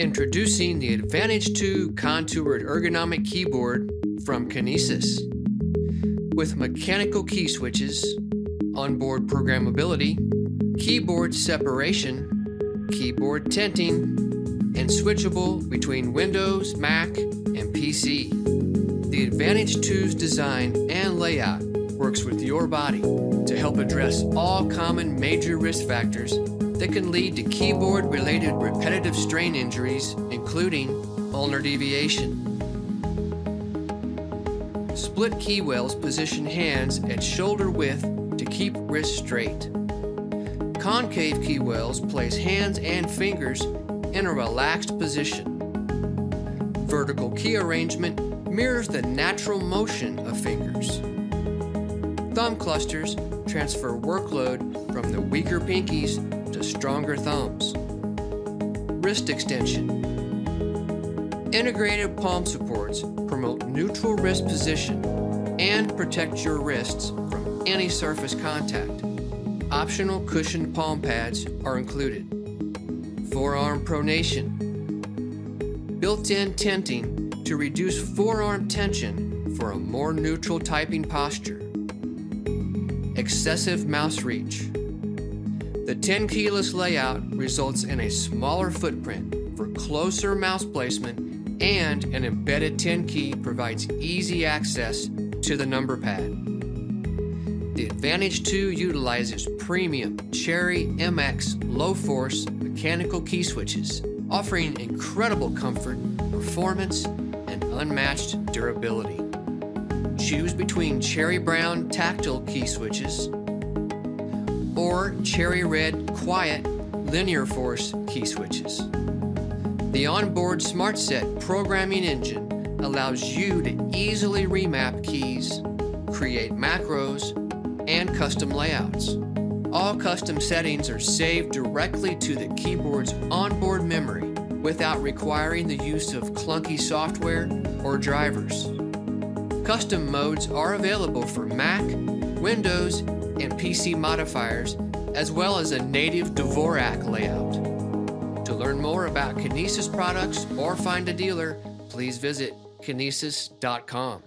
Introducing the Advantage2 contoured ergonomic keyboard from Kinesis. With mechanical key switches, onboard programmability, keyboard separation, keyboard tinting, and switchable between Windows, Mac, and PC. The Advantage2's design and layout works with your body to help address all common major risk factors that can lead to keyboard-related repetitive strain injuries, including ulnar deviation. Split key wells position hands at shoulder width to keep wrists straight. Concave key wells place hands and fingers in a relaxed position. Vertical key arrangement mirrors the natural motion of fingers. Thumb clusters transfer workload from the weaker pinkies to stronger thumbs. Wrist extension. Integrated palm supports promote neutral wrist position and protect your wrists from any surface contact. Optional cushioned palm pads are included. Forearm Pronation. Built-in tenting to reduce forearm tension for a more neutral typing posture. Excessive mouse reach. The 10-keyless layout results in a smaller footprint for closer mouse placement, and an embedded 10-key provides easy access to the number pad. The Advantage2 utilizes premium Cherry MX low-force mechanical key switches, offering incredible comfort, performance, and unmatched durability. Choose between Cherry Brown Tactile key switches or Cherry Red Quiet linear force key switches. The onboard SmartSet programming engine allows you to easily remap keys, create macros, and custom layouts. All custom settings are saved directly to the keyboard's onboard memory without requiring the use of clunky software or drivers. Custom modes are available for Mac, Windows, and PC Modifiers, as well as a native Dvorak layout. To learn more about Kinesis products or find a dealer, please visit kinesis.com.